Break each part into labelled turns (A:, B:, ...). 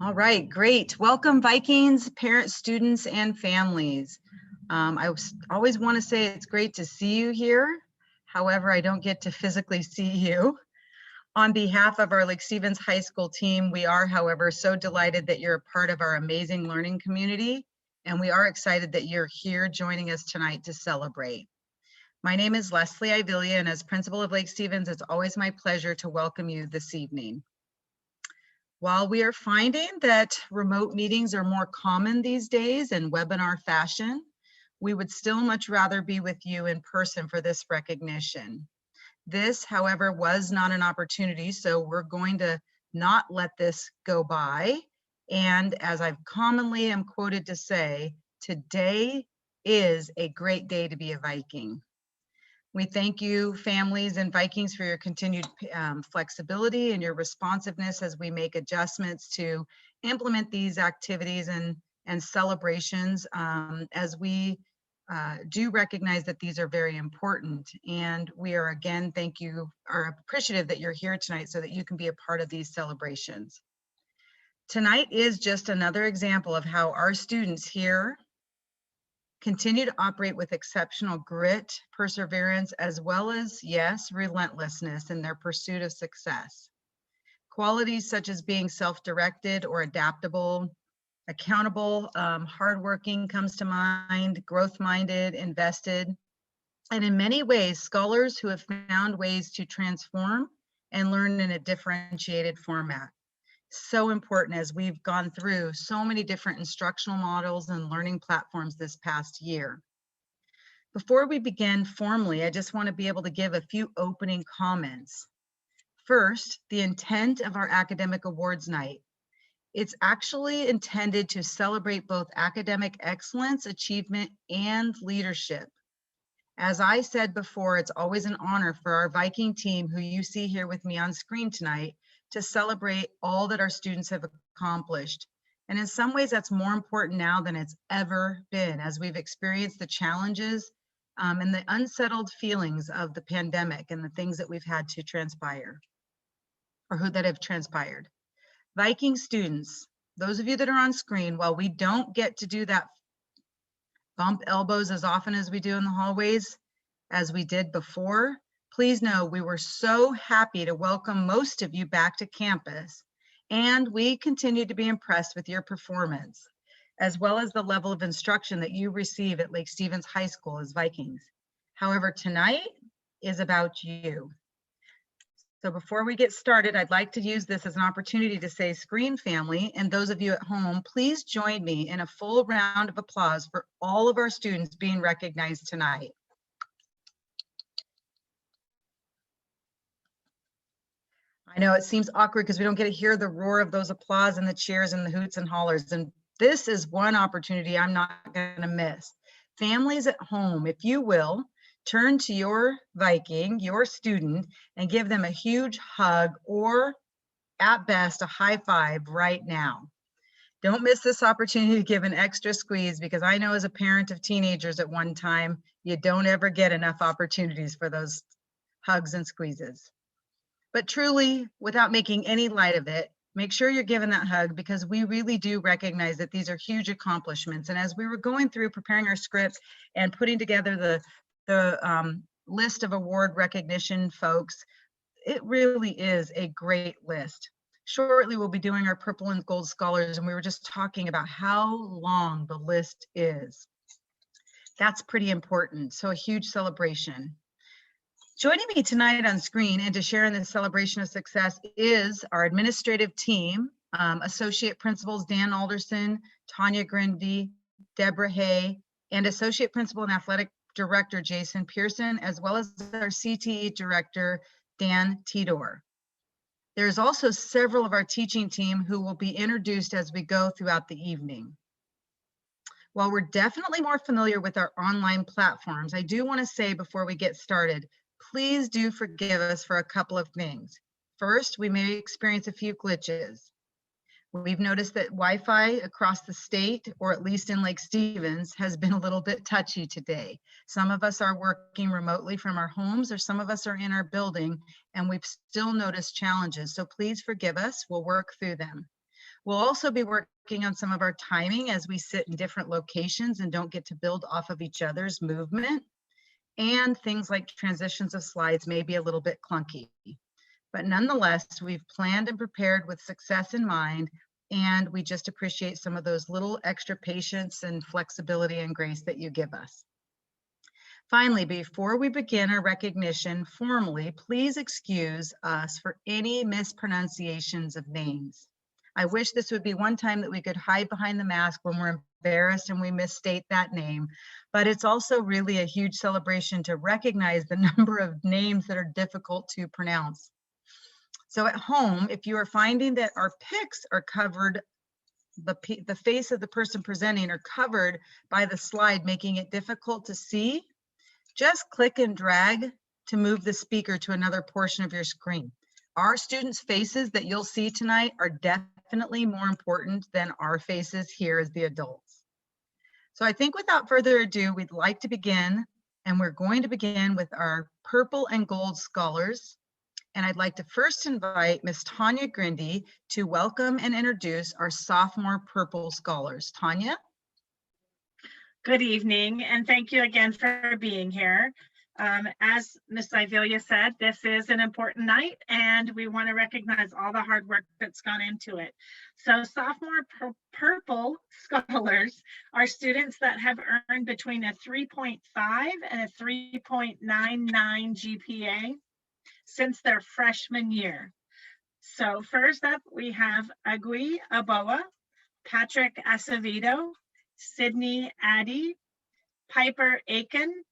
A: All right, great. Welcome, Vikings, parents, students, and families. Always want to say it's great to see you here. However, I don't get to physically see you. On behalf of our Lake Stevens High School team, we are, however, so delighted that you're a part of our amazing learning community, and we are excited that you're here joining us tonight to celebrate. My name is Leslie Ivilia, and as principal of Lake Stevens, it's always my pleasure to welcome you this evening. While we are finding that remote meetings are more common these days in webinar fashion, we would still much rather be with you in person for this recognition. This, however, was not an opportunity, so we're going to not let this go by. And as I commonly am quoted to say, today is a great day to be a Viking. We thank you, families and Vikings, for your continued flexibility and your responsiveness as we make adjustments to implement these activities and celebrations, as we do recognize that these are very important. And we are, again, are appreciative that you're here tonight so that you can be a part of these celebrations. Tonight is just another example of how our students here continue to operate with exceptional grit, perseverance, as well as, yes, relentlessness in their pursuit of success. Qualities such as being self-directed or adaptable, accountable, hardworking comes to mind, growth-minded, invested, and in many ways, scholars who have found ways to transform and learn in a differentiated format. So important as we've gone through so many different instructional models and learning platforms this past year. Before we begin formally, I just want to be able to give a few opening comments. First, the intent of our academic awards night. It's actually intended to celebrate both academic excellence, achievement, and leadership. As I said before, it's always an honor for our Viking team, who you see here with me on screen tonight, to celebrate all that our students have accomplished. And in some ways, that's more important now than it's ever been, as we've experienced the challenges and the unsettled feelings of the pandemic and the things that we've had to transpire, or that have transpired. Viking students, those of you that are on screen, while we don't get to do that bump elbows as often as we do in the hallways as we did before, please know we were so happy to welcome most of you back to campus, and we continue to be impressed with your performance, as well as the level of instruction that you receive at Lake Stevens High School as Vikings. However, tonight is about you. So before we get started, I'd like to use this as an opportunity to say, Screen family, and those of you at home, please join me in a full round of applause for all of our students being recognized tonight. I know it seems awkward because we don't get to hear the roar of those applause and the cheers and the hoots and hollers. And this is one opportunity I'm not going to miss. Families at home, if you will, turn to your Viking, your student, and give them a huge hug, or at best, a high five right now. Don't miss this opportunity to give an extra squeeze, because I know as a parent of teenagers at one time, you don't ever get enough opportunities for those hugs and squeezes. But truly, without making any light of it, make sure you're giving that hug, because we really do recognize that these are huge accomplishments. And as we were going through preparing our scripts and putting together the list of award recognition folks, it really is a great list. Shortly, we'll be doing our purple and gold scholars, and we were just talking about how long the list is. That's pretty important, so a huge celebration. Joining me tonight on screen and to share in this celebration of success is our administrative team, Associate Principals Dan Alderson, Tanya Grinby, Deborah Hay, and Associate Principal and Athletic Director Jason Pearson, as well as our CTE Director Dan Tidor. There's also several of our teaching team who will be introduced as we go throughout the evening. While we're definitely more familiar with our online platforms, I do want to say before we get started, please do forgive us for a couple of things. First, we may experience a few glitches. We've noticed that Wi-Fi across the state, or at least in Lake Stevens, has been a little bit touchy today. Some of us are working remotely from our homes, or some of us are in our building, and we've still noticed challenges. So please forgive us, we'll work through them. We'll also be working on some of our timing as we sit in different locations and don't get to build off of each other's movement. And things like transitions of slides may be a little bit clunky. But nonetheless, we've planned and prepared with success in mind, and we just appreciate some of those little extra patience and flexibility and grace that you give us. Finally, before we begin our recognition formally, please excuse us for any mispronunciations of names. I wish this would be one time that we could hide behind the mask when we're embarrassed and we misstate that name, but it's also really a huge celebration to recognize the number of names that are difficult to pronounce. So at home, if you are finding that our pics are covered, the face of the person presenting are covered by the slide, making it difficult to see, just click and drag to move the speaker to another portion of your screen. Our students' faces that you'll see tonight are definitely more important than our faces here as the adults. So I think without further ado, we'd like to begin, and we're going to begin with our purple and gold scholars. And I'd like to first invite Ms. Tanya Grindy to welcome and introduce our sophomore purple scholars. Tanya?
B: Good evening, and thank you again for being here. As Ms. Ivelia said, this is an important night, and we want to recognize all the hard work that's gone into it. So sophomore purple scholars are students that have earned between a 3.5 and a 3.99 GPA since their freshman year. So first up, we have Agui Aboa, Patrick Acevedo, Sydney Addy, Piper Aiken,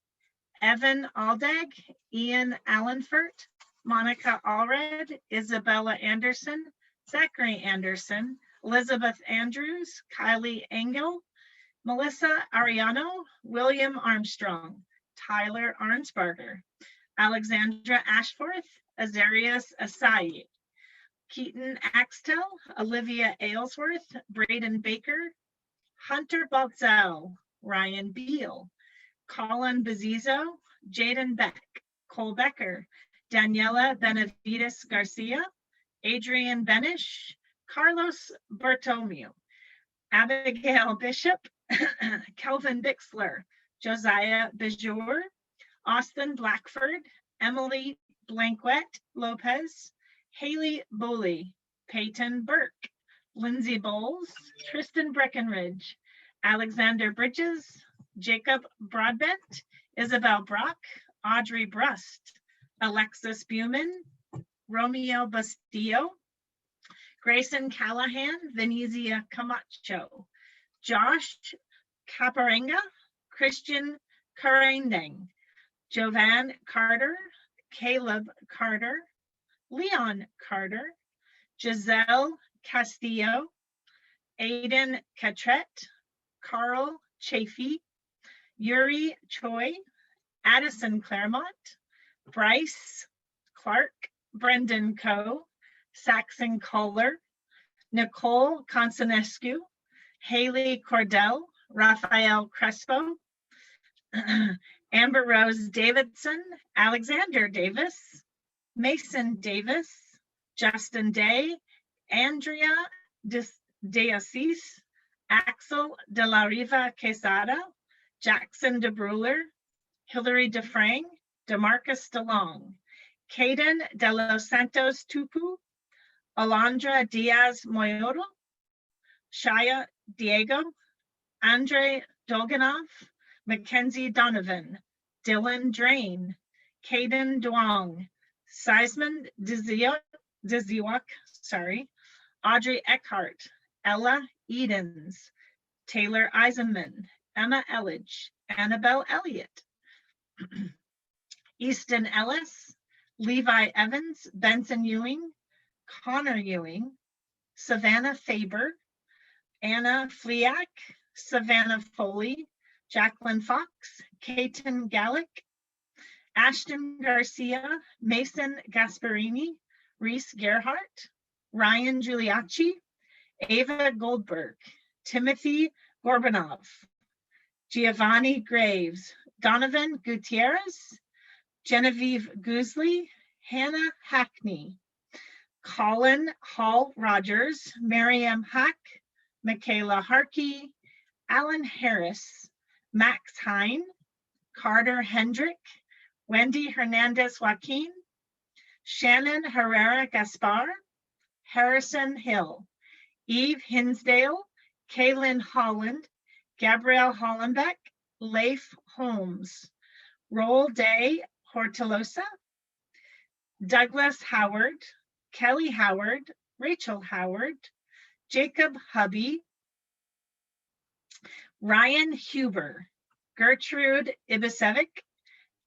B: Evan Aldag, Ian Allenfurt, Monica Allred, Isabella Anderson, Zachary Anderson, Elizabeth Andrews, Kylie Engel, Melissa Ariano, William Armstrong, Tyler Arnsberger, Alexandra Ashforth, Azarias Asai, Keaton Axtell, Olivia Aylesworth, Braden Baker, Hunter Baltzell, Ryan Beal, Colin Bezizo, Jaden Beck, Cole Becker, Daniela Benavides Garcia, Adrian Benish, Carlos Bertomeu, Abigail Bishop, Kelvin Bixler, Josiah Bejour, Austin Blackford, Emily Blanquette Lopez, Haley Boley, Peyton Burke, Lindsay Bowles, Tristan Breckenridge, Alexander Bridges, Jacob Broadbent, Isabel Brock, Audrey Brust, Alexis Buman, Romeo Bastillo, Grayson Callahan, Venezia Camacho, Josh Caparenga, Christian Karendeng, Jovan Carter, Caleb Carter, Leon Carter, Giselle Castillo, Aiden Catret, Carl Chafee, Yuri Choi, Addison Claremont, Bryce Clark, Brendan Coe, Saxon Kohler, Nicole Consonescu, Haley Cordell, Raphael Crespo, Amber Rose Davidson, Alexander Davis, Mason Davis, Justin Day, Andrea Deasis, Axel de la Riva Quesada, Jackson DeBruler, Hilary DeFrang, Demarcus DeLong, Caden de los Santos Tupu, Alondra Diaz Moyoro, Shaya Diego, Andre Dolganov, Mackenzie Donovan, Dylan Drain, Caden Duong, Seisman Dziwak, Audrey Eckhart, Ella Edens, Taylor Eisenman, Emma Elledge, Annabelle Elliott, Easton Ellis, Levi Evans, Benson Ewing, Connor Ewing, Savannah Faber, Anna Fliak, Savannah Foley, Jacqueline Fox, Kaiten Gallick, Ashton Garcia, Mason Gasparini, Reese Gerhart, Ryan Giuliacci, Ava Goldberg, Timothy Gorbanov, Giovanni Graves, Donovan Gutierrez, Genevieve Goosley, Hannah Hackney, Colin Hall Rogers, Miriam Hack, Michaela Harkey, Alan Harris, Max Hine, Carter Hendrick, Wendy Hernandez Joaquin, Shannon Herrera Gaspar, Harrison Hill, Eve Hinsdale, Kaylin Holland, Gabrielle Hollenbeck, Leif Holmes, Roll Day Hortolosa, Douglas Howard, Kelly Howard, Rachel Howard, Jacob Hubby, Ryan Huber, Gertrude Ibisevic,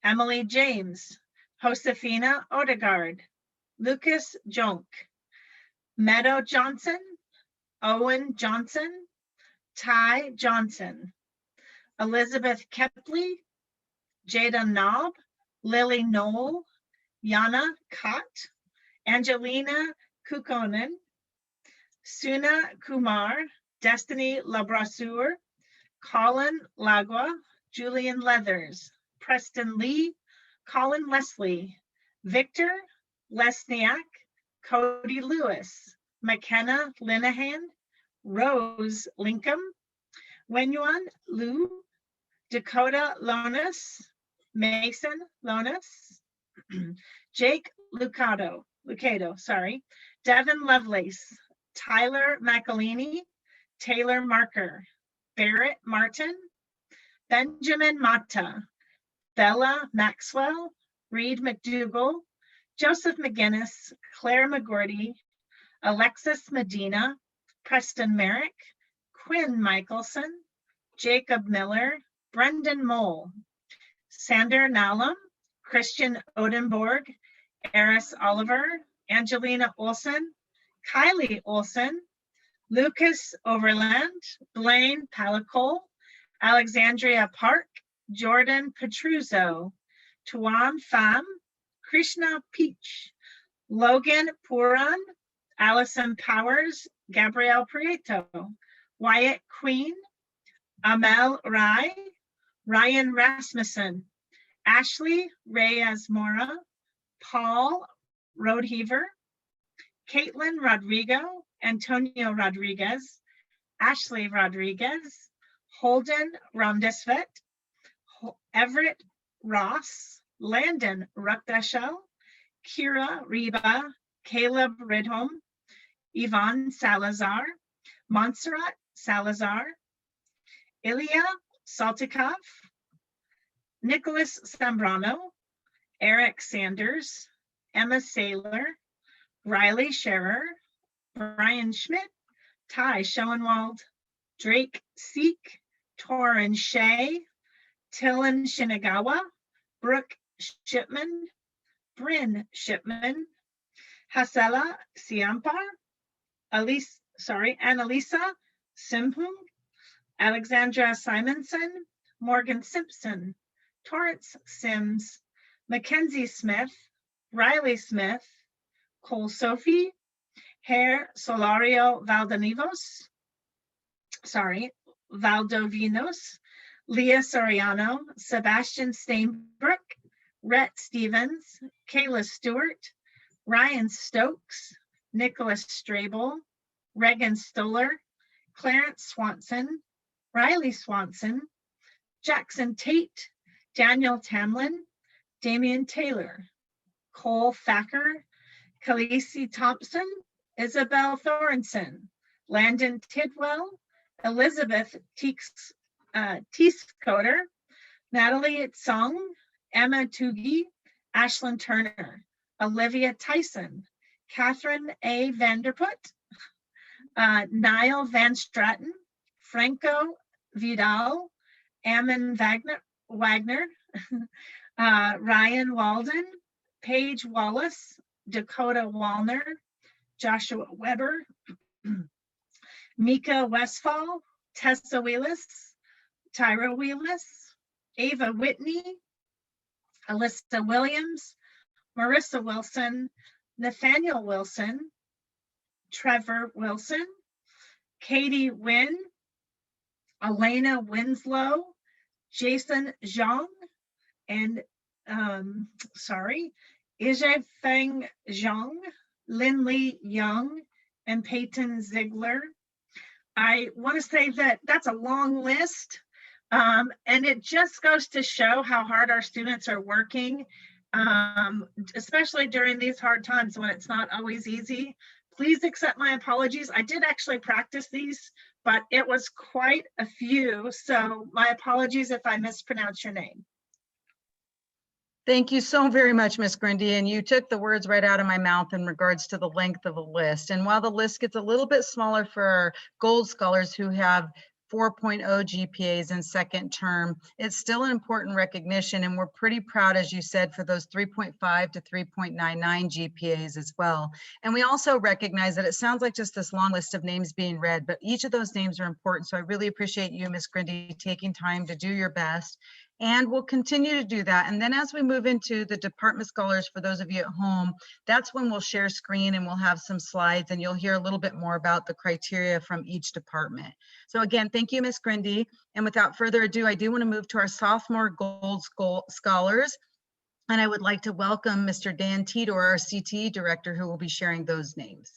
B: Emily James, Josefina Odegaard, Lucas Jonk, Meadow Johnson, Owen Johnson, Ty Johnson, Elizabeth Kepley, Jada Knob, Lily Knoll, Yana Kott, Angelina Kukonen, Suna Kumar, Destiny Labrasseur, Colin Lagua, Julian Leathers, Preston Lee, Colin Leslie, Victor Lesniak, Cody Lewis, McKenna Linehan, Rose Lincoln, Wenyuan Liu, Dakota Lonas, Mason Lonas, Jake Lucado, Devin Lovelace, Tyler McElhaney, Taylor Marker, Barrett Martin, Benjamin Mata, Bella Maxwell, Reed McDougall, Joseph McGinnis, Claire McGordy, Alexis Medina, Preston Merrick, Quinn Michelson, Jacob Miller, Brendan Mole, Sander Nallum, Christian Odenborg, Eris Oliver, Angelina Olson, Kylie Olson, Lucas Overland, Blaine Palacol, Alexandria Park, Jordan Petruzzo, Tuan Pham, Krishna Peach, Logan Puran, Allison Powers, Gabrielle Prieto, Wyatt Queen, Amel Rai, Ryan Rasmussen, Ashley Reyes Mora, Paul Roadheaver, Caitlin Rodrigo, Antonio Rodriguez, Ashley Rodriguez, Holden Ramdesvet, Everett Ross, Landon Rukdashel, Kira Reba, Caleb Ridholm, Yvonne Salazar, Montserrat Salazar, Ilya Saltikov, Nicholas Zambrano, Eric Sanders, Emma Saylor, Riley Scherer, Brian Schmidt, Ty Schoenwald, Drake Seek, Torin Shea, Tillen Shinagawa, Brooke Shipman, Bryn Shipman, Hasela Siampar, Annalisa Simpung, Alexandra Simonson, Morgan Simpson, Torrance Sims, Mackenzie Smith, Riley Smith, Cole Sophie, Hare Solario Valdovinos, Leah Soriano, Sebastian Steinbrook, Rhett Stevens, Kayla Stewart, Ryan Stokes, Nicholas Strable, Regan Stoller, Clarence Swanson, Riley Swanson, Jackson Tate, Daniel Tamlin, Damian Taylor, Cole Thacker, Khaleesi Thompson, Isabel Thorenson, Landon Tidwell, Elizabeth Teescoder, Natalie Tsong, Emma Tugi, Ashlyn Turner, Olivia Tyson, Catherine A. Vanderput, Niall Van Straten, Franco Vidal, Ammon Wagner, Ryan Walden, Paige Wallace, Dakota Wallner, Joshua Weber, Mika Westfall, Tessa Wheelis, Tyra Wheelis, Ava Whitney, Alyssa Williams, Marissa Wilson, Nathaniel Wilson, Trevor Wilson, Katie Wynn, Elena Winslow, Jason Zhang, and Ijefeng Zhang, Lindley Young, and Peyton Ziegler. I want to say that that's a long list, and it just goes to show how hard our students are working, especially during these hard times when it's not always easy. Please accept my apologies. I did actually practice these, but it was quite a few, so my apologies if I mispronounce your name.
A: Thank you so very much, Ms. Grundy, and you took the words right out of my mouth in regards to the length of the list. And while the list gets a little bit smaller for our gold scholars who have 4.0 GPAs in second term, it's still an important recognition, and we're pretty proud, as you said, for those 3.5 to 3.99 GPAs as well. And we also recognize that it sounds like just this long list of names being read, but each of those names are important. So I really appreciate you, Ms. Grundy, taking time to do your best. And we'll continue to do that. And then as we move into the department scholars, for those of you at home, that's when we'll share screen and we'll have some slides and you'll hear a little bit more about the criteria from each department. So again, thank you, Ms. Grundy. And without further ado, I do want to move to our sophomore gold scholars. And I would like to welcome Mr. Dan Tidor, our CTE director, who will be sharing those names.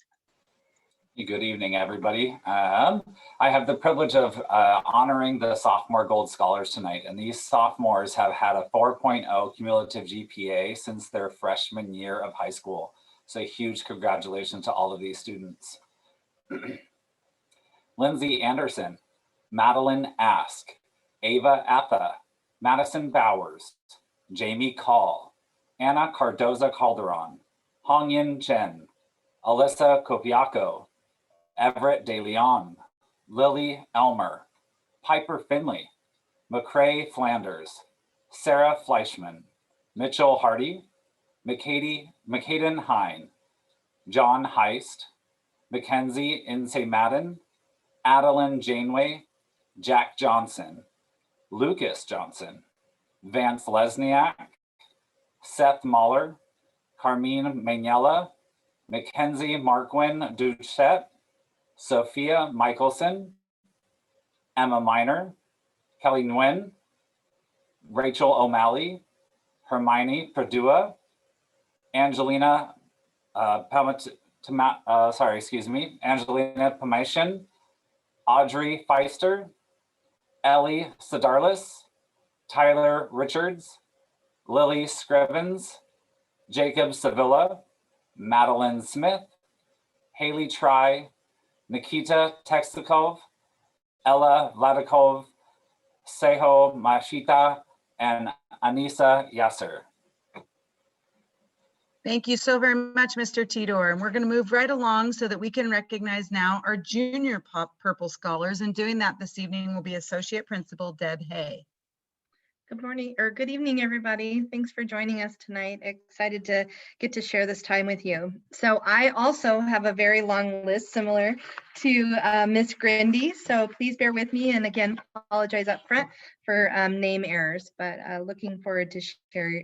C: Good evening, everybody. I have the privilege of honoring the sophomore gold scholars tonight, and these sophomores have had a 4.0 cumulative GPA since their freshman year of high school. So huge congratulations to all of these students. Lindsay Anderson, Madeline Ask, Ava Atha, Madison Bowers, Jamie Call, Anna Cardoza Calderon, Hongyin Chen, Alyssa Copiaco, Everett De Leon, Lily Elmer, Piper Finley, McCrae Flanders, Sarah Fleischman, Mitchell Hardy, McCaden Hine, John Heist, Mackenzie Inse Madden, Adeline Janeway, Jack Johnson, Lucas Johnson, Vance Lesniak, Seth Mahler, Carmine Maniela, Mackenzie Marquin Duchette, Sophia Michelson, Emma Miner, Kelly Nguyen, Rachel O'Malley, Hermione Perdua, Angelina Angelina Pamation, Audrey Feister, Ellie Sedarlis, Tyler Richards, Lily Scrivens, Jacob Sevilla, Madeline Smith, Haley Try, Nikita Textikov, Ella Vladikov, Seho Mashita, and Anissa Yasser.
A: Thank you so very much, Mr. Tidor. And we're going to move right along so that we can recognize now our junior purple scholars. And doing that this evening will be Associate Principal Deb Hay.
D: Good morning or good evening, everybody. Thanks for joining us tonight. Excited to get to share this time with you. So I also have a very long list similar to Ms. Grundy. So please bear with me. And again, apologize up front for name errors, but looking forward to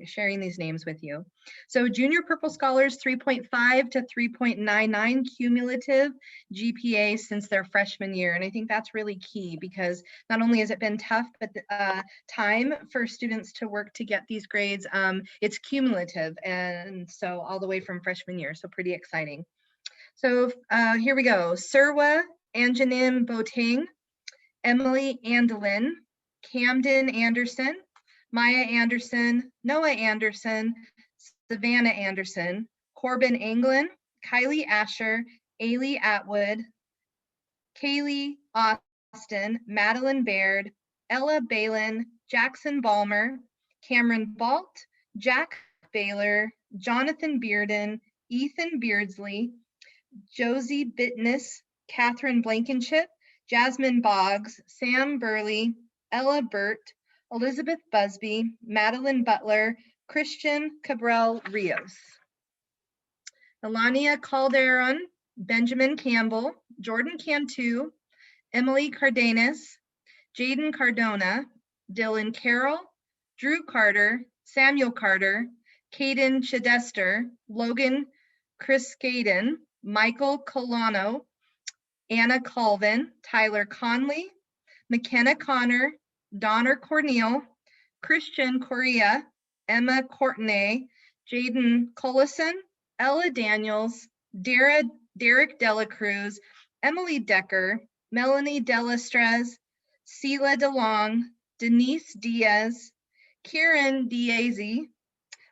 D: sharing these names with you. So junior purple scholars, 3.5 to 3.99 cumulative GPA since their freshman year. And I think that's really key because not only has it been tough, but the time for students to work to get these grades, it's cumulative. And so all the way from freshman year, so pretty exciting. So here we go. Surwa Anjanim Boateng, Emily Andelin, Camden Anderson, Maya Anderson, Noah Anderson, Savannah Anderson, Corbin Anglin, Kylie Asher, Ailey Atwood, Kaylee Austin, Madeline Baird, Ella Balin, Jackson Balmer, Cameron Balt, Jack Baylor, Jonathan Bearden, Ethan Beardsley, Josie Bittness, Catherine Blankenship, Jasmine Boggs, Sam Burley, Ella Burt, Elizabeth Busby, Madeline Butler, Christian Cabral Rios. Elania Calderon, Benjamin Campbell, Jordan Cantu, Emily Cardenas, Jaden Cardona, Dylan Carroll, Drew Carter, Samuel Carter, Caden Chidester, Logan Criskaden, Michael Colano, Anna Colvin, Tyler Conley, McKenna Connor, Donner Cornell, Christian Correa, Emma Courtenay, Jaden Collison, Ella Daniels, Derek Dela Cruz, Emily Decker, Melanie Delastrez, Sela DeLong, Denise Diaz, Kieran Diazy,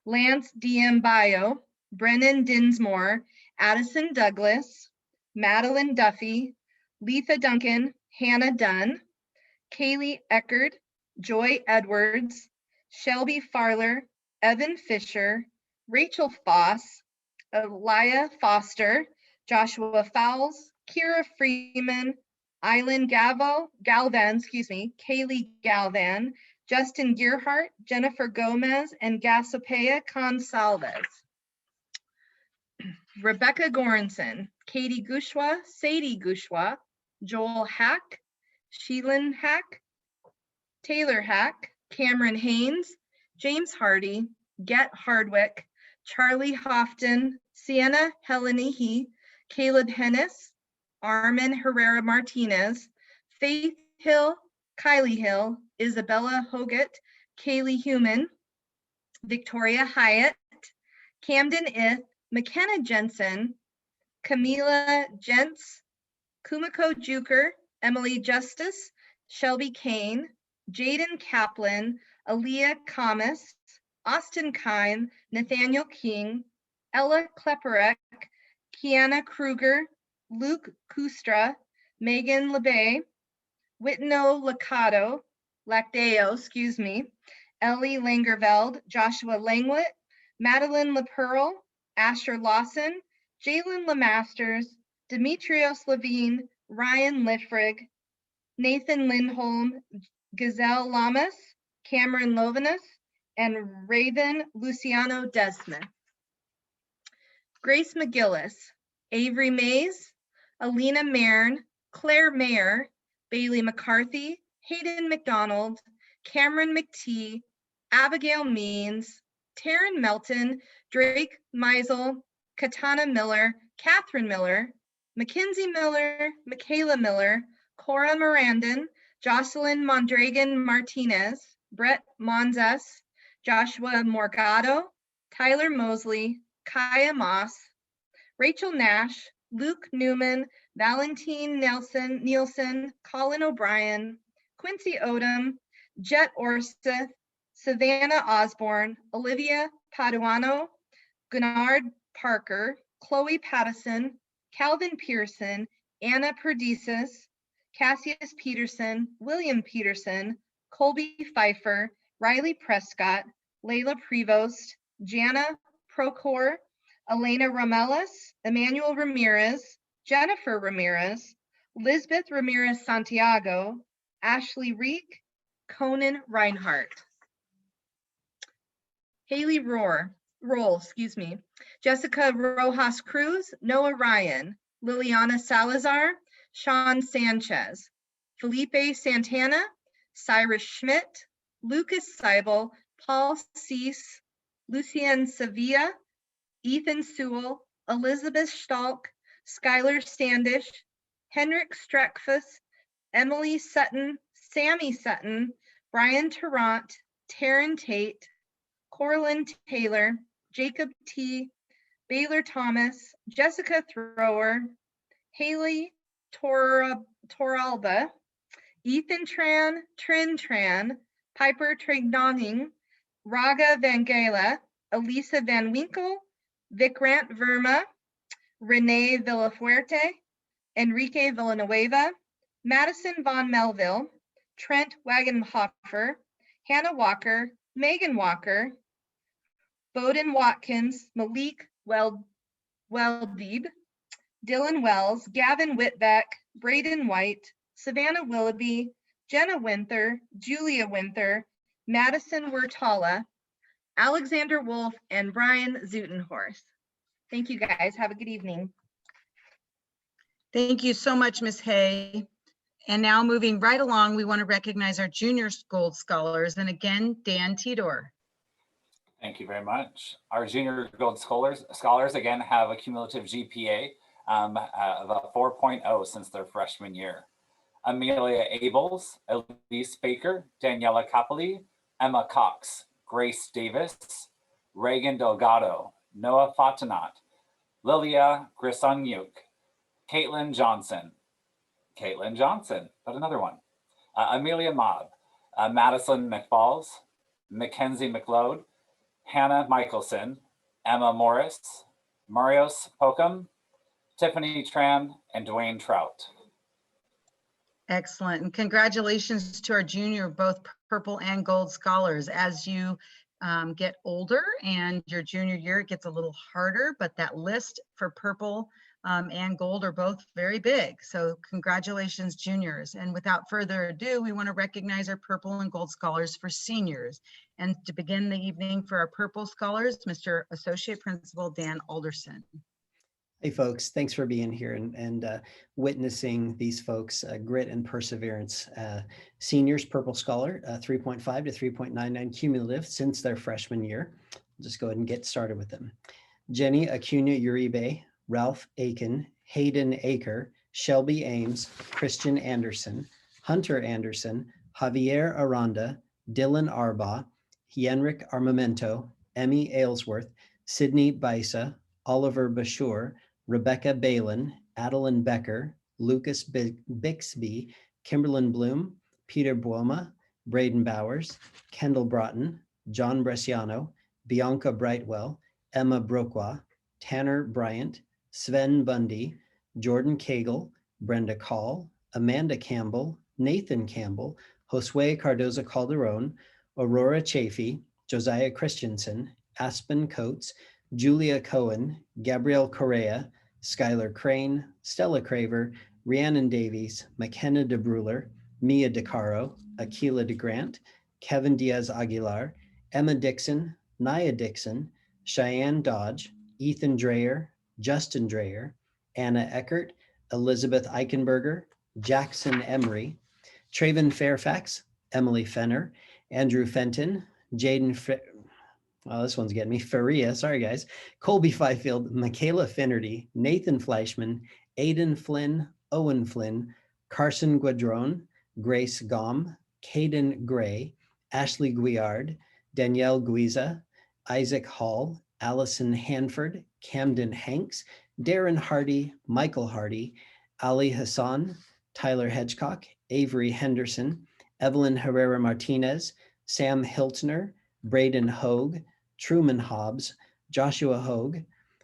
D: Lance Diambayo, Brennan Dinsmore, Addison Douglas, Madeline Duffy, Letha Duncan, Hannah Dunn, Kaylee Eckerd, Joy Edwards, Shelby Farler, Evan Fisher, Rachel Foss, Elia Foster, Joshua Fowles, Kira Freeman, Eileen Galvan, Kaylee Galvan, Justin Gearhart, Jennifer Gomez, and Gasopea Consalves. Rebecca Goranson, Katie Gushwa, Sadie Gushwa, Joel Hack, Sheelin Hack, Taylor Hack, Cameron Haynes, James Hardy, Get Hardwick, Charlie Houghton, Sienna Helenihi, Caleb Hennis, Armin Herrera Martinez, Faith Hill, Kylie Hill, Isabella Hoggett, Kaylee Human, Victoria Hyatt, Camden Ith, McKenna Jensen, Camila Jentz, Kumiko Juker, Emily Justice, Shelby Kane, Jaden Kaplan, Aaliyah Kamas, Austin Kine, Nathaniel King, Ella Kleparek, Kiana Kruger, Luke Kustra, Megan LeBay, Whitno Lacdeo, Ellie Langerveld, Joshua Langwit, Madeline LaPearl, Asher Lawson, Jalen LeMasters, Demetrios Levine, Ryan Liffrig, Nathan Lindholm, Gazelle Lamas, Cameron Lovinus, and Raven Luciano Desmith. Grace McGillis, Avery Mays, Alina Mairn, Claire Mayer, Bailey McCarthy, Hayden McDonald, Cameron McTee, Abigail Means, Taryn Melton, Drake Meisel, Katana Miller, Catherine Miller, Mackenzie Miller, Michaela Miller, Cora Mirandon, Jocelyn Mondragon Martinez, Brett Monzes, Joshua Morgado, Tyler Mosley, Kaya Moss, Rachel Nash, Luke Newman, Valentine Nielsen, Colin O'Brien, Quincy Odom, Jet Orseth, Savannah Osborne, Olivia Paduano, Gennard Parker, Chloe Pattison, Calvin Pearson, Anna Perdices, Cassius Peterson, William Peterson, Colby Pfeiffer, Riley Prescott, Layla Prevost, Jana Procor, Elena Ramelis, Emmanuel Ramirez, Jennifer Ramirez, Lisbeth Ramirez Santiago, Ashley Reek, Conan Reinhardt. Haley Roll, Jessica Rojas Cruz, Noah Ryan, Liliana Salazar, Sean Sanchez, Felipe Santana, Cyrus Schmidt, Lucas Seibel, Paul Cease, Lucien Sevilla, Ethan Sewell, Elizabeth Stalk, Skylar Standish, Henrik Streckfuss, Emily Sutton, Sammy Sutton, Brian Tarrant, Taryn Tate, Corlin Taylor, Jacob T., Baylor Thomas, Jessica Thrower, Haley Toralba, Ethan Tran, Trin Tran, Piper Trignoning, Raga Van Gala, Elisa Van Winkle, Vikrant Verma, Renee Villafuerte, Enrique Villanueva, Madison Von Melville, Trent Wagenhofer, Hannah Walker, Megan Walker, Bowden Watkins, Malik Weldeeb, Dylan Wells, Gavin Whitbeck, Braden White, Savannah Willoughby, Jenna Winther, Julia Winther, Madison Wertala, Alexander Wolf, and Brian Zutenhorst. Thank you guys. Have a good evening.
A: Thank you so much, Ms. Hay. And now moving right along, we want to recognize our junior gold scholars. And again, Dan Tidor.
C: Thank you very much. Our junior gold scholars again have a cumulative GPA of a 4.0 since their freshman year. Amelia Abels, Elise Baker, Daniela Capoli, Emma Cox, Grace Davis, Reagan Delgado, Noah Fatanat, Lilia Grisonyuk, Caitlin Johnson, but another one. Amelia Mobb, Madison McFalls, Mackenzie McLeod, Hannah Michelson, Emma Morris, Marios Pokum, Tiffany Tran, and Dwayne Trout.
A: Excellent. And congratulations to our junior, both purple and gold scholars. As you get older and your junior year, it gets a little harder, but that list for purple and gold are both very big. So congratulations, juniors. And without further ado, we want to recognize our purple and gold scholars for seniors. And to begin the evening for our purple scholars, Mr. Associate Principal Dan Alderson.
E: Hey folks, thanks for being here and witnessing these folks' grit and perseverance. Seniors, Purple Scholar, 3.5 to 3.99 cumulative since their freshman year. I'll just go ahead and get started with them. Jenny Acuna Uribe, Ralph Aiken, Hayden Aker, Shelby Ames, Christian Anderson, Hunter Anderson, Javier Aranda, Dylan Arbaugh, Henrik Armamento, Emmy Aylesworth, Sydney Baisa, Oliver Bashur, Rebecca Balin, Adeline Becker, Lucas Bixby, Kimberlyn Bloom, Peter Buoma, Braden Bowers, Kendall Broughton, John Bresciano, Bianca Brightwell, Emma Broqua, Tanner Bryant, Sven Bundy, Jordan Cagle, Brenda Call, Amanda Campbell, Nathan Campbell, Josue Cardoza Calderon, Aurora Chafee, Josiah Christensen, Aspen Coates, Julia Cohen, Gabrielle Correa, Skylar Crane, Stella Craver, Rhiannon Davies, McKenna DeBruler, Mia DeCaro, Akila DeGrant, Kevin Diaz Aguilar, Emma Dixon, Nia Dixon, Cheyenne Dodge, Ethan Dreyer, Justin Dreyer, Anna Eckert, Elizabeth Eichenberger, Jackson Emery, Traven Fairfax, Emily Fenner, Andrew Fenton, Jaden well, this one's getting me. Faria, sorry guys. Colby Fifield, Michaela Finnerty, Nathan Fleischman, Aiden Flynn, Owen Flynn, Carson Guadron, Grace Gom, Caden Gray, Ashley Guiard, Danielle Guiza, Isaac Hall, Allison Hanford, Camden Hanks, Darren Hardy, Michael Hardy, Ali Hassan, Tyler Hedgecock, Avery Henderson, Evelyn Herrera Martinez, Sam Hiltner, Braden Hogue, Truman Hobbs, Joshua Hogue,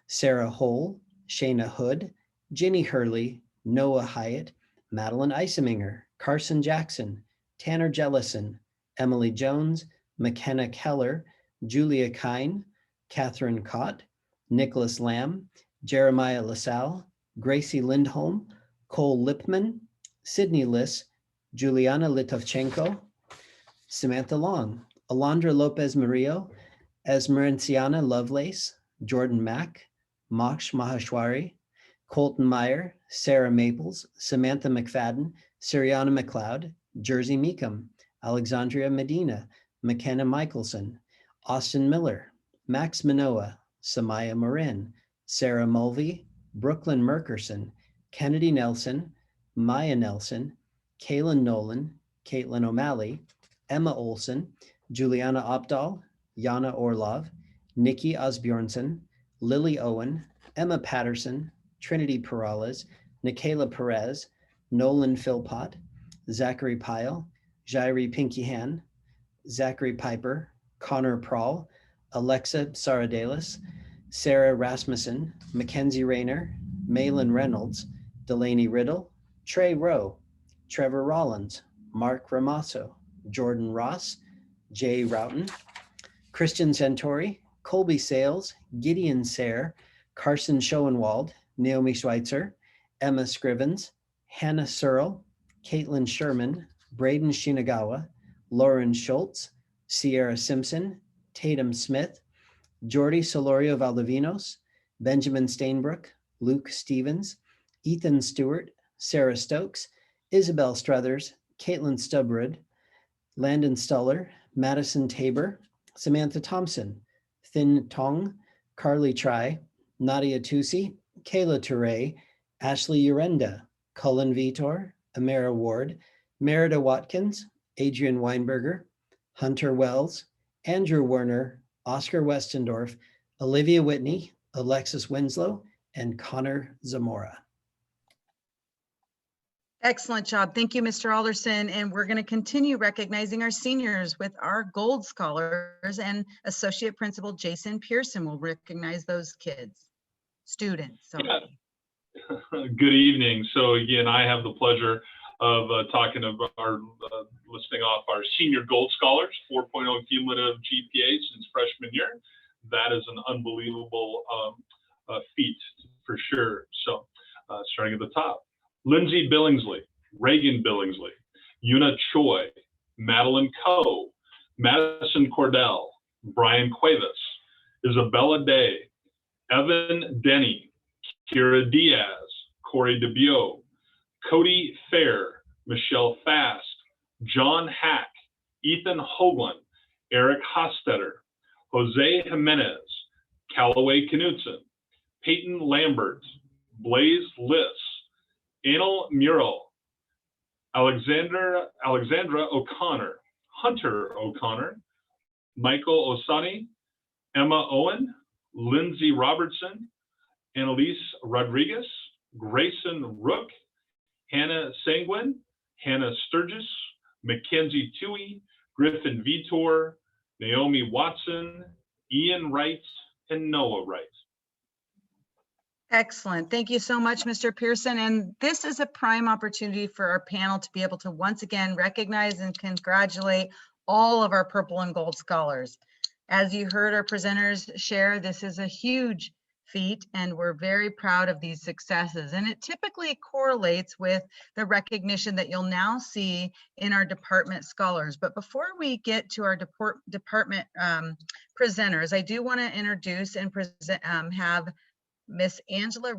E: Sarah Hole, Shayna Hood, Ginny Hurley, Noah Hyatt, Madeline Eiseminger, Carson Jackson, Tanner Jellison, Emily Jones, McKenna Keller, Julia Kine, Catherine Cott, Nicholas Lamb, Jeremiah LaSalle, Gracie Lindholm, Cole Lipman, Sydney Liss, Juliana Litovchenko, Samantha Long, Alondra Lopez Murillo, Esmerenciana Lovelace, Jordan Mack, Moksh Maheshwari, Colton Meyer, Sarah Maples, Samantha McFadden, Siriana McLeod, Jersey Meekum, Alexandria Medina, McKenna Michelson, Austin Miller, Max Manoa, Samaya Marin, Sarah Mulvey, Brooklyn Merkerson, Kennedy Nelson, Maya Nelson, Kaylin Nolan, Caitlin O'Malley, Emma Olson, Juliana Opdahl, Jana Orlov, Nikki Osbjornson, Lily Owen, Emma Patterson, Trinity Perales, Nikayla Perez, Nolan Philpott, Zachary Pyle, Jairi Pinkyhan, Zachary Piper, Connor Prawl, Alexa Saradalis, Sarah Rasmussen, Mackenzie Rayner, Malin Reynolds, Delaney Riddle, Trey Rowe, Trevor Rollins, Mark Ramasso, Jordan Ross, Jay Roughton, Christian Centauri, Colby Sales, Gideon Sayre, Carson Schoenwald, Naomi Schweitzer, Emma Scrivens, Hannah Searle, Caitlin Sherman, Braden Shinagawa, Lauren Schultz, Sierra Simpson, Tatum Smith, Jordy Solorio Valdivinos, Benjamin Stainbrook, Luke Stevens, Ethan Stewart, Sarah Stokes, Isabel Struthers, Caitlin Stubrood, Landon Stuller, Madison Tabor, Samantha Thompson, Thin Tong, Carly Try, Nadia Tusi, Kayla Toure, Ashley Urenda, Cullen Vitor, Amara Ward, Merida Watkins, Adrian Weinberger, Hunter Wells, Andrew Werner, Oscar Westendorf, Olivia Whitney, Alexis Winslow, and Connor Zamora.
A: Excellent job. Thank you, Mr. Alderson. And we're going to continue recognizing our seniors with our gold scholars, and Associate Principal Jason Pearson will recognize those students. So.
F: Yeah. Good evening. So again, I have the pleasure of talking about listing off our senior gold scholars, 4.0 cumulative GPA since freshman year. That is an unbelievable feat for sure. So starting at the top. Lindsay Billingsley, Reagan Billingsley, Yuna Choi, Madeline Coe, Madison Cordell, Brian Cuevas, Isabella Day, Evan Denny, Kira Diaz, Corey DeBio, Cody Fair, Michelle Fast, John Hack, Ethan Hoagland, Eric Hostetter, Jose Jimenez, Callaway Knutson, Peyton Lambert, Blaze Liss, Anil Mural, Alexandra O'Connor, Hunter O'Connor, Michael Osani, Emma Owen, Lindsay Robertson, Annalise Rodriguez, Grayson Rook, Hannah Sanguin, Hannah Sturgis, Mackenzie Toohey, Griffin Vitor, Naomi Watson, Ian Wright, and Noah Wright.
A: Excellent. Thank you so much, Mr. Pearson. And this is a prime opportunity for our panel to be able to once again recognize and congratulate all of our purple and gold scholars. As you heard our presenters share, this is a huge feat, and we're very proud of these successes. And it typically correlates with the recognition that you'll now see in our department scholars. But before we get to our department presenters, I do want to introduce and have Miss Angela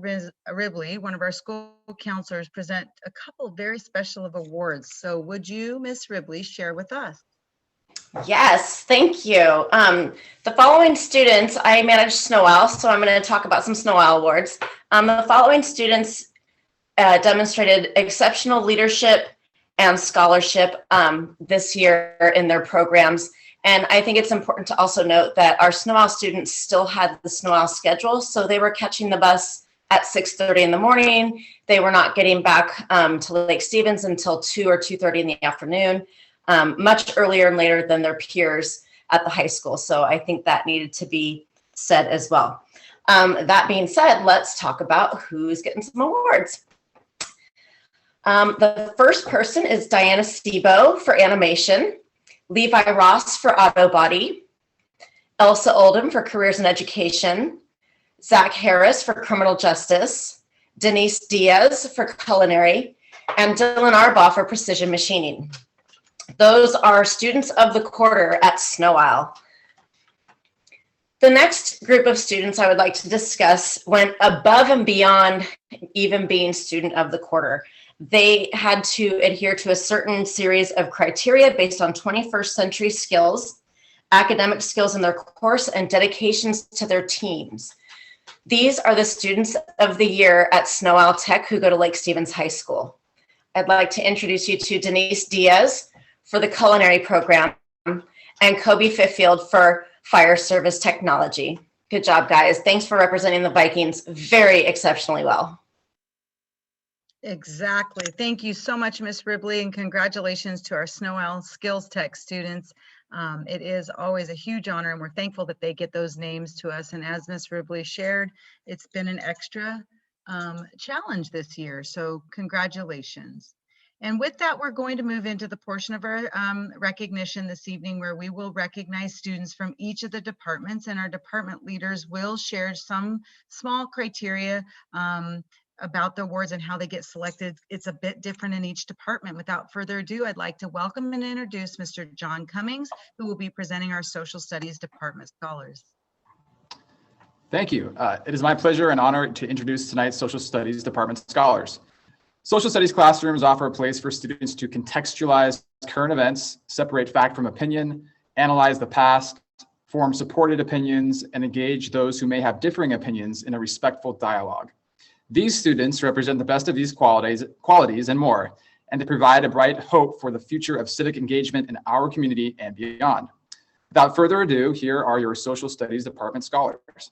A: Ribley, one of our school counselors, present a couple very special of awards. So would you, Miss Ribley, share with us?
G: Yes, thank you. The following students, I manage SNOEL, so I'm going to talk about some SNOEL awards. The following students demonstrated exceptional leadership and scholarship this year in their programs. And I think it's important to also note that our SNOEL students still had the SNOEL schedule, so they were catching the bus at 6:30 in the morning. They were not getting back to Lake Stevens until 2 or 2:30 in the afternoon. Much earlier and later than their peers at the high school. So I think that needed to be said as well. That being said, let's talk about who's getting some awards. The first person is Diana Stebo for animation, Levi Ross for auto body, Elsa Oldham for careers and education, Zach Harris for criminal justice, Denise Diaz for culinary, and Dylan Arbaugh for precision machining. Those are students of the quarter at SNOEL. The next group of students I would like to discuss went above and beyond even being student of the quarter. They had to adhere to a certain series of criteria based on 21st century skills, academic skills in their course, and dedications to their teams. These are the students of the year at SNOEL Tech who go to Lake Stevens High School. I'd like to introduce you to Denise Diaz for the culinary program and COLBY FIFIELD for fire service technology. Good job, guys. Thanks for representing the Vikings very exceptionally well.
A: Exactly. Thank you so much, Ms. Ribley, and congratulations to our SNOEL Skills Tech students. It is always a huge honor, and we're thankful that they get those names to us. And as Ms. Ribley shared, it's been an extra challenge this year, so congratulations. And with that, we're going to move into the portion of our recognition this evening where we will recognize students from each of the departments, and our department leaders will share some small criteria about the awards and how they get selected. It's a bit different in each department. Without further ado, I'd like to welcome and introduce Mr. John Cummings, who will be presenting our Social Studies Department scholars.
H: Thank you. It is my pleasure and honor to introduce tonight's Social Studies Department scholars. Social studies classrooms offer a place for students to contextualize current events, separate fact from opinion, analyze the past, form supported opinions, and engage those who may have differing opinions in a respectful dialogue. These students represent the best of these qualities and more, and they provide a bright hope for the future of civic engagement in our community and beyond. Without further ado, here are your Social Studies Department scholars.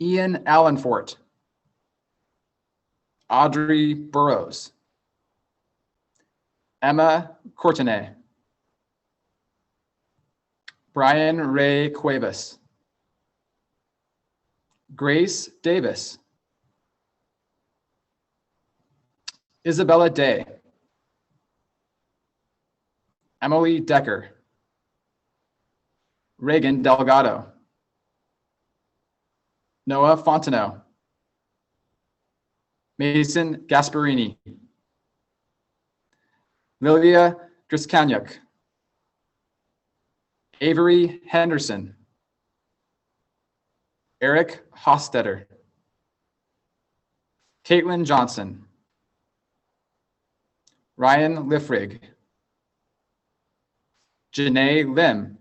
H: Ian Allenfort, Audrey Burrows, Emma Courtenay, Brian Ray Cuevas, Grace Davis, Isabella Day, Emily Decker, Reagan Delgado, Noah Fontenot, Mason Gasparini, Lilia Driskanyuk, Avery Henderson, Eric Hostetter, Caitlin Johnson, Ryan Liffrig, Janae Lim,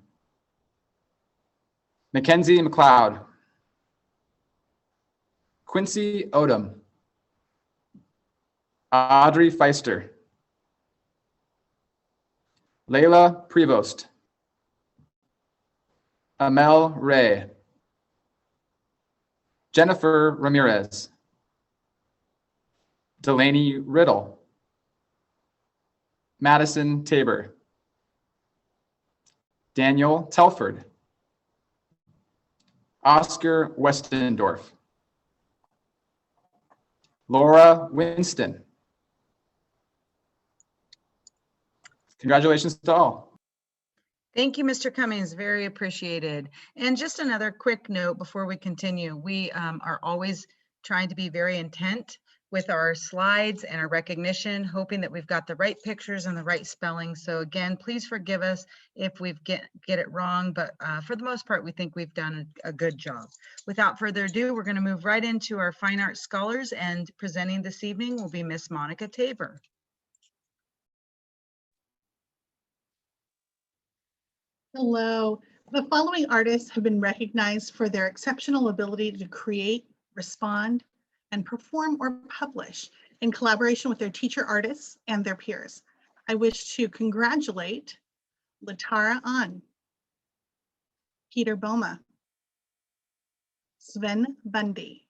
H: Mackenzie McLeod, Quincy Odom, Audrey Feister, Layla Prevost, Amel Ray, Jennifer Ramirez, Delaney Riddle, Madison Tabor, Daniel Telford, Oscar Westendorf, Laura Winston. Congratulations to all.
A: Thank you, Mr. Cummings, very appreciated. And just another quick note before we continue, we are always trying to be very intent with our slides and our recognition, hoping that we've got the right pictures and the right spelling. So again, please forgive us if we get it wrong, but for the most part, we think we've done a good job. Without further ado, we're going to move right into our Fine Arts Scholars, and presenting this evening will be Miss Monica Tabor.
I: Hello. The following artists have been recognized for their exceptional ability to create, respond, and perform or publish in collaboration with their teacher artists and their peers. I wish to congratulate Latara An, Peter Boma, Sven Bundy,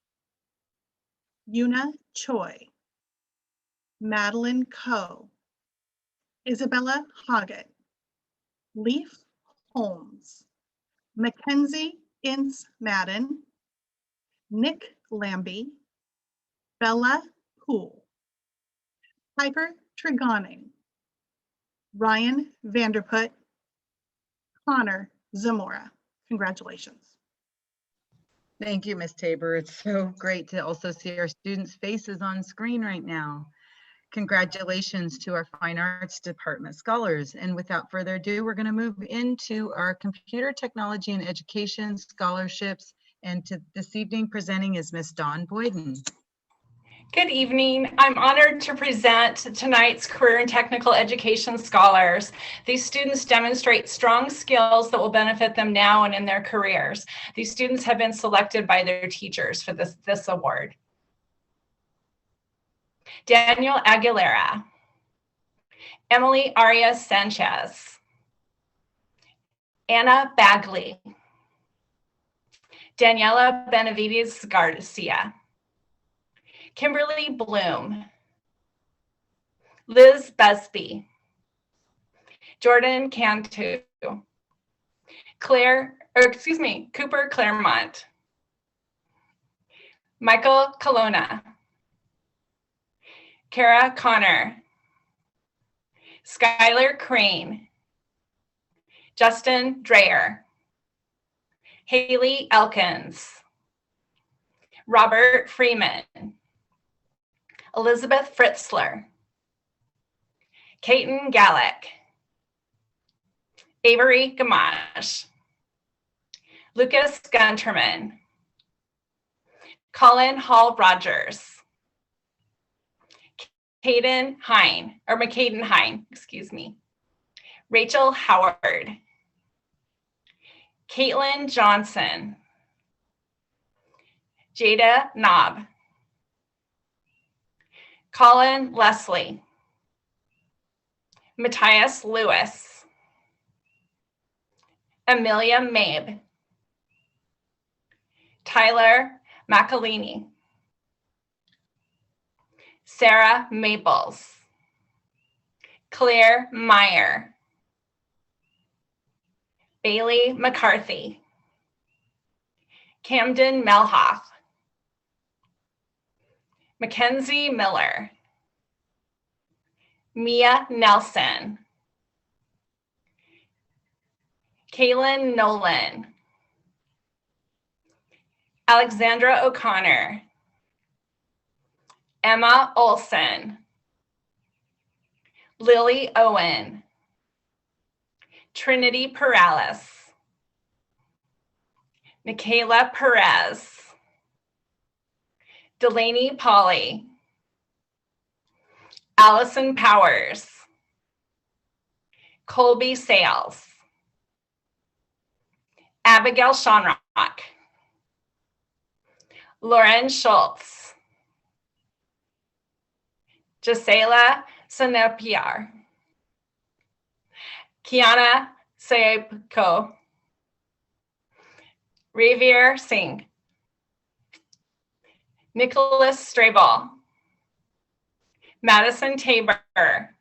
I: Yuna Choi, Madeline Coe, Isabella Hoggett, Leaf Holmes, Mackenzie Ince Madden, Nick Lambie, Bella Poole, Piper Tregoning, Ryan Vanderput, Connor Zamora. Congratulations.
A: Thank you, Ms. Tabor. It's so great to also see our students' faces on screen right now. Congratulations to our Fine Arts Department scholars. And without further ado, we're going to move into our Computer Technology and Education scholarships. And this evening presenting is Ms. Dawn Boyden.
J: Good evening. I'm honored to present tonight's Career and Technical Education Scholars. These students demonstrate strong skills that will benefit them now and in their careers. These students have been selected by their teachers for this award. Daniel Aguilera, Emily Arias Sanchez, Anna Bagley, Daniela Benavides Garcia, Kimberly Bloom, Liz Busby, Jordan Cantu, Cooper Claremont, Michael Colonna, Kara Connor, Skylar Crane, Justin Dreyer, Haley Elkins, Robert Freeman, Elizabeth Fritzler, Kaiten Gallick, Avery Gamache, Lucas Gunterman, Colin Hall Rogers, McCaden Hine, Rachel Howard, Caitlin Johnson, Jada Knob, Colin Leslie, Matthias Lewis, Amelia Mabe, Tyler Macalini, Sarah Maples, Claire Meyer, Bailey McCarthy, Camden Melhoff, Mackenzie Miller, Mia Nelson, Kaylin Nolan, Alexandra O'Connor, Emma Olson, Lily Owen, Trinity Perales, Michaela Perez, Delaney Polly, Allison Powers, Colby Sales, Abigail Shonrock, Lauren Schultz, Gisela Senepiar, Kiana Saebko, Ravir Singh, Nicholas Strabel, Madison Tabor,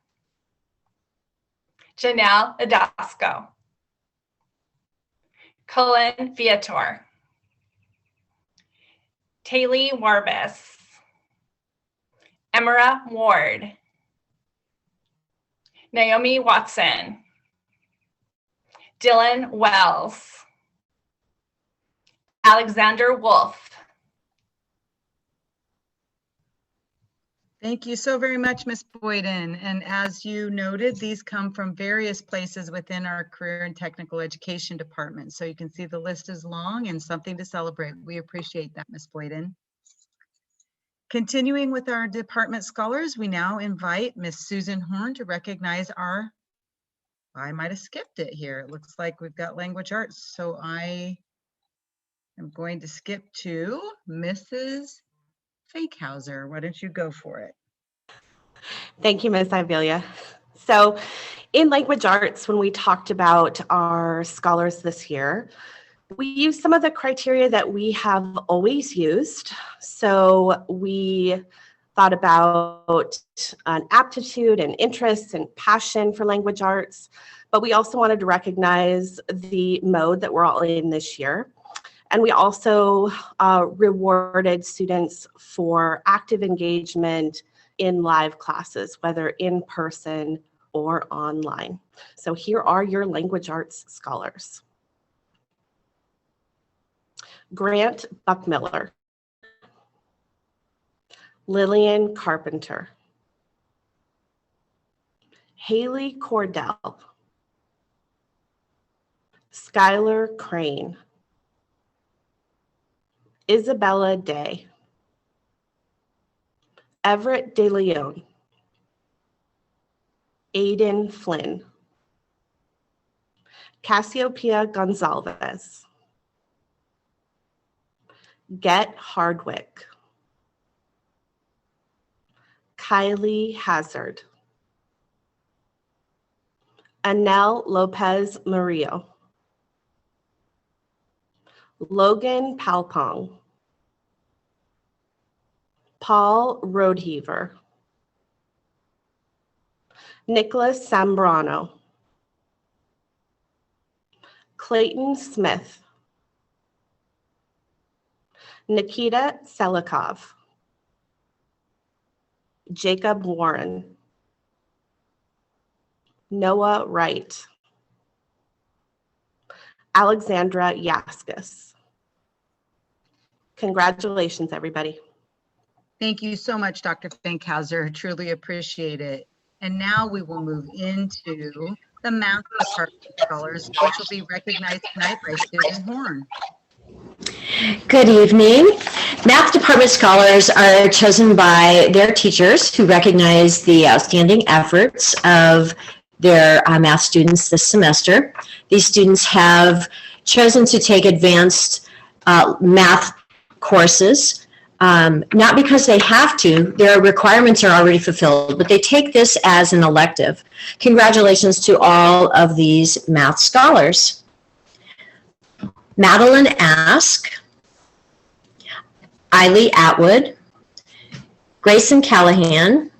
J: Janelle Adasco, Cullen Viator, Taylor Warbis, Emera Ward, Naomi Watson, Dylan Wells, Alexander Wolf.
A: Thank you so very much, Ms. Boyden. And as you noted, these come from various places within our Career and Technical Education Department. So you can see the list is long and something to celebrate. We appreciate that, Ms. Boyden. Continuing with our department scholars, we now invite Ms. Susan Horn to recognize our, I might have skipped it here. It looks like we've got language arts. So I am going to skip to Mrs. Fakehauser. Why don't you go for it?
K: Thank you, Ms. Ibelia. So in language arts, when we talked about our scholars this year, we used some of the criteria that we have always used. So we thought about an aptitude and interests and passion for language arts, but we also wanted to recognize the mode that we're all in this year. And we also rewarded students for active engagement in live classes, whether in person or online. So here are your language arts scholars. Grant Buckmiller, Lillian Carpenter, Haley Cordell, Skylar Crane, Isabella Day, Everett De Leon, Aiden Flynn, Cassiopeia Gonzalez, Get Hardwick, Kylie Hazard, Anel Lopez Murillo, Logan Palpong, Paul Roadheaver, Nicholas Sambrano, Clayton Smith, Nikita Selikov, Jacob Warren, Noah Wright, Alexandra Yaskis. Congratulations, everybody.
A: Thank you so much, Dr. Fankhauser. Truly appreciate it. And now we will move into the math department scholars, which will be recognized tonight by Susan Horn.
L: Good evening. Math department scholars are chosen by their teachers who recognize the outstanding efforts of their math students this semester. These students have chosen to take advanced math courses, not because they have to, their requirements are already fulfilled, but they take this as an elective. Congratulations to all of these math scholars. Madeline Ask, Eiley Atwood, Grayson Callahan,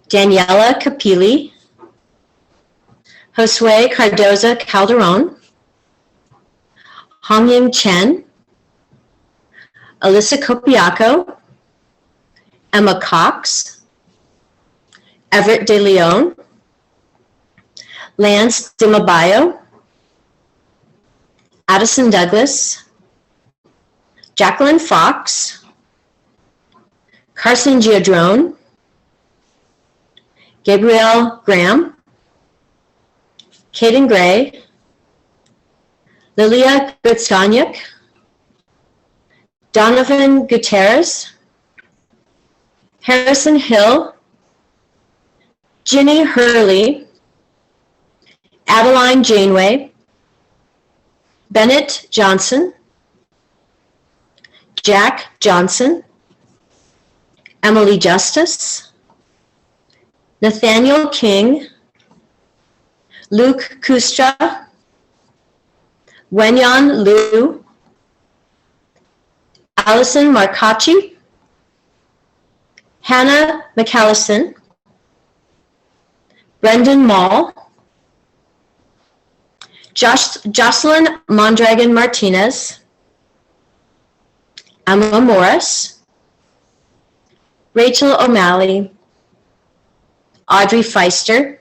L: Daniela Capili, Josue Cardoza Calderon, Hongying Chen, Alyssa Copiaco, Emma Cox, Everett De Leon, Lance Dimabayo, Addison Douglas, Jacqueline Fox, Carson Giadrone, Gabrielle Graham, Kaden Gray, Lilia Gutstanyuk, Donovan Gutierrez, Harrison Hill, Ginny Hurley, Adeline Janeway, Bennett Johnson, Jack Johnson, Emily Justice, Nathaniel King, Luke Kustra, Wenyan Liu, Allison Marcachi, Hannah McAllison, Brendan Mall, Jocelyn Mondragon Martinez, Emma Morris, Rachel O'Malley, Audrey Feister,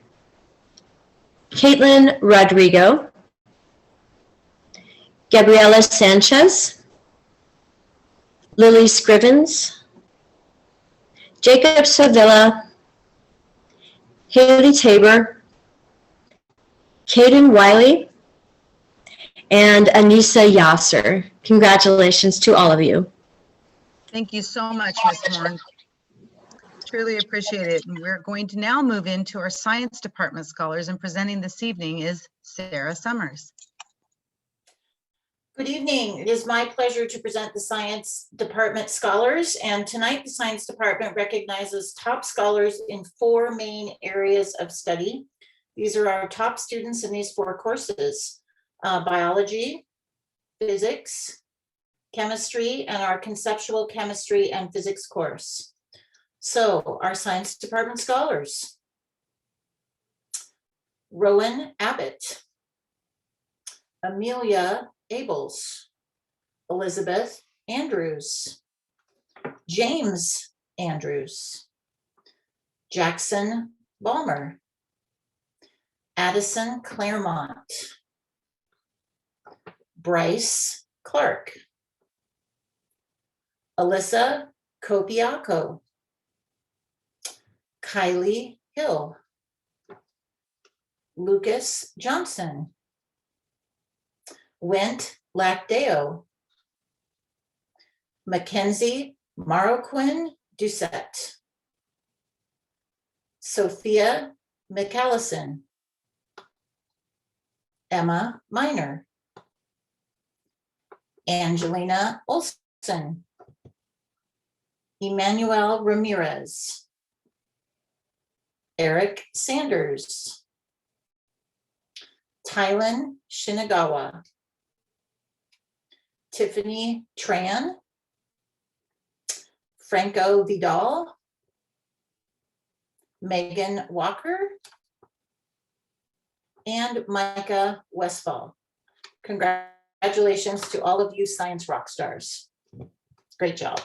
L: Caitlin Rodrigo, Gabriela Sanchez, Lily Scrivens, Jacob Sevilla, Haley Tabor, Caden Wiley, and Anissa Yasser. Congratulations to all of you.
A: Thank you so much, Ms. Horn. Truly appreciate it. And we're going to now move into our science department scholars, and presenting this evening is Sarah Summers.
M: Good evening. It is my pleasure to present the Science Department Scholars, and tonight the Science Department recognizes top scholars in 4 main areas of study. These are our top students in these 4 courses: biology, physics, chemistry, and our conceptual chemistry and physics course. So our Science Department Scholars: Rowan Abbott, Amelia Abels, Elizabeth Andrews, James Andrews, Jackson Balmer, Addison Claremont, Bryce Clark, Alyssa Copiaco, Kylie Hill, Lucas Johnson, Went Lacdeo, Mackenzie Maroquin Doucette, Sophia McAllison, Emma Miner, Angelina Olson, Emmanuel Ramirez, Eric Sanders, Tylen Shinagawa, Tiffany Tran, Franco Vidal, Megan Walker, and Micah Westfall. Congratulations to all of you science rock stars. Great job.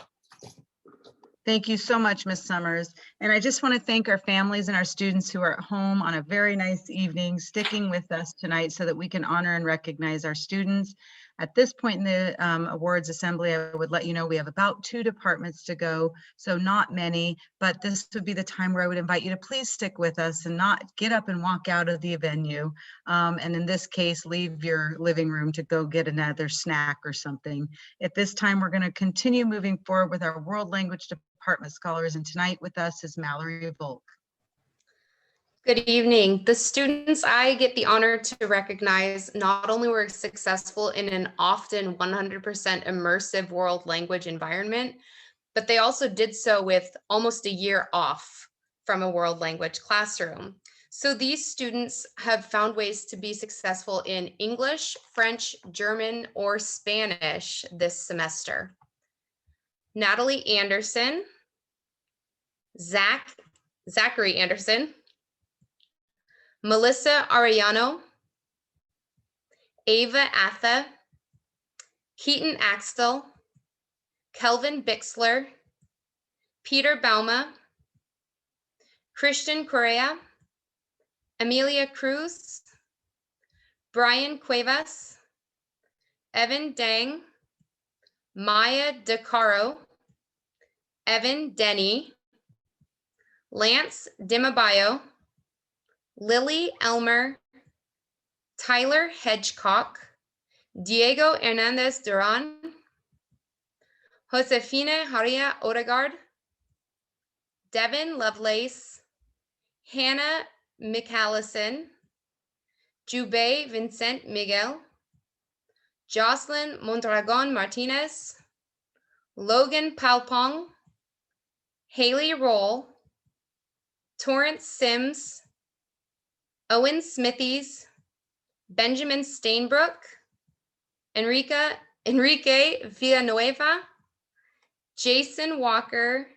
A: Thank you so much, Ms. Summers. And I just want to thank our families and our students who are at home on a very nice evening, sticking with us tonight so that we can honor and recognize our students. At this point in the awards assembly, I would let you know we have about 2 departments to go, so not many, but this would be the time where I would invite you to please stick with us and not get up and walk out of the venue. And in this case, leave your living room to go get another snack or something. At this time, we're going to continue moving forward with our world language department scholars, and tonight with us is Mallory Volk.
N: Good evening. The students I get the honor to recognize not only were successful in an often 100% immersive world language environment, but they also did so with almost a year off from a world language classroom. So these students have found ways to be successful in English, French, German, or Spanish this semester. Natalie Anderson, Zachary Anderson, Melissa Arellano, Ava Atha, Keaton Axtell, Kelvin Bixler, Peter Bauma, Christian Correa, Amelia Cruz, Brian Cuevas, Evan Dang, Maya DeCaro, Evan Denny, Lance Dimabayo, Lily Elmer, Tyler Hedgecock, Diego Hernandez Duran, Josefina Haria Odegaard, Devin Lovelace, Hannah McAllison, Jubei Vincent Miguel, Jocelyn Mondragon Martinez, Logan Palpong, Haley Roll, Torrance Sims, Owen Smithies, Benjamin Stainbrook, Enrique Villanueva, Jason Walker,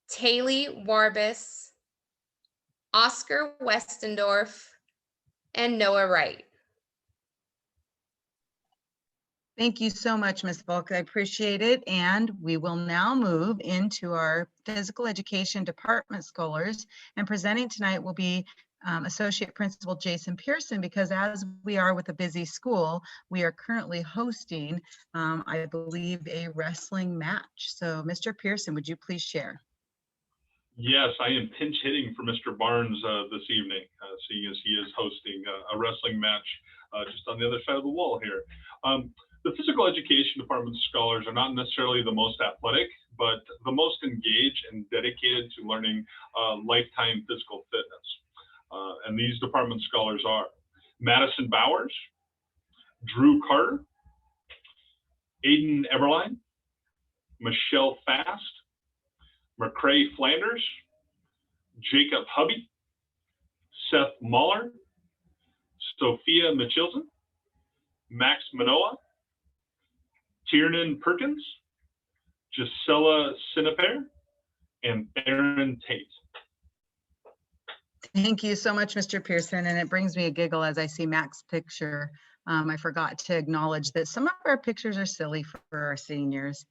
N: Taylor Warbis, Oscar Westendorf, and Noah Wright.
A: Thank you so much, Ms. Volk. I appreciate it. And we will now move into our physical education department scholars. And presenting tonight will be Associate Principal Jason Pearson, because as we are with a busy school, we are currently hosting, I believe, a wrestling match. So Mr. Pearson, would you please share?
F: Yes, I am pinch hitting for Mr. Barnes this evening, seeing as he is hosting a wrestling match just on the other side of the wall here. The physical education department scholars are not necessarily the most athletic, but the most engaged and dedicated to learning lifetime physical fitness. And these department scholars are Madison Bowers, Drew Carter, Aiden Eberline, Michelle Fast, McCrae Flanders, Jacob Hubby, Seth Mahler, Sophia Michelson, Max Manoa, Tiernan Perkins, Gisela Sinaper, and Aaron Tate.
A: Thank you so much, Mr. Pearson. And it brings me a giggle as I see Mac's picture. I forgot to acknowledge that some of our pictures are silly for our seniors.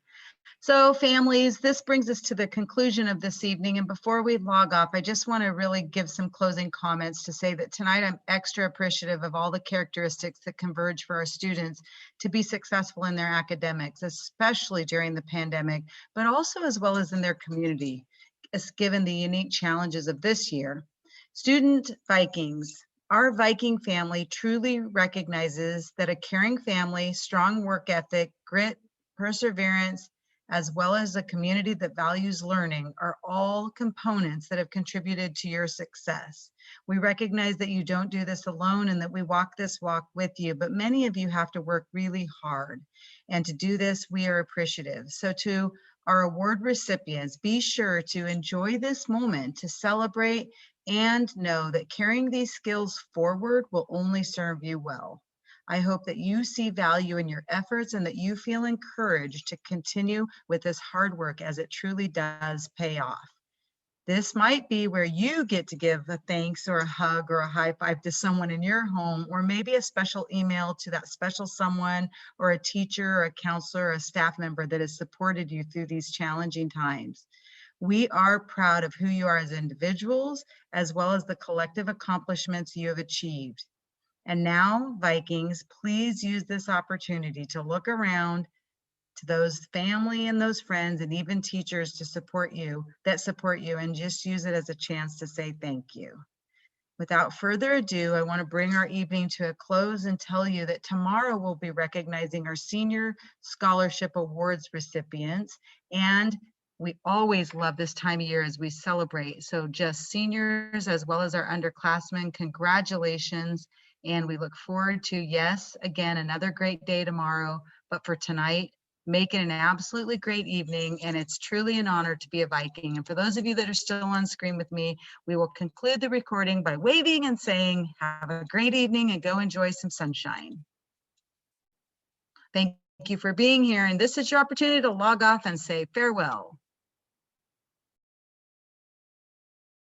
A: So families, this brings us to the conclusion of this evening. And before we log off, I just want to really give some closing comments to say that tonight I'm extra appreciative of all the characteristics that converge for our students to be successful in their academics, especially during the pandemic, but also as well as in their community, as given the unique challenges of this year. Student Vikings, our Viking family truly recognizes that a caring family, strong work ethic, grit, perseverance, as well as a community that values learning are all components that have contributed to your success. We recognize that you don't do this alone and that we walk this walk with you, but many of you have to work really hard. And to do this, we are appreciative. So to our award recipients, be sure to enjoy this moment to celebrate and know that carrying these skills forward will only serve you well. I hope that you see value in your efforts and that you feel encouraged to continue with this hard work as it truly does pay off. This might be where you get to give a thanks or a hug or a high five to someone in your home, or maybe a special email to that special someone or a teacher or a counselor or a staff member that has supported you through these challenging times. We are proud of who you are as individuals, as well as the collective accomplishments you have achieved. And now, Vikings, please use this opportunity to look around to those family and those friends and even teachers to support you, and just use it as a chance to say thank you. Without further ado, I want to bring our evening to a close and tell you that tomorrow we'll be recognizing our Senior Scholarship Awards recipients, and we always love this time of year as we celebrate. So just seniors as well as our underclassmen, congratulations. And we look forward to, yes, again, another great day tomorrow. But for tonight, make it an absolutely great evening. And it's truly an honor to be a Viking. And for those of you that are still on screen with me, we will conclude the recording by waving and saying, have a great evening and go enjoy some sunshine. Thank you. you for being here, and this is your opportunity to log off and say farewell.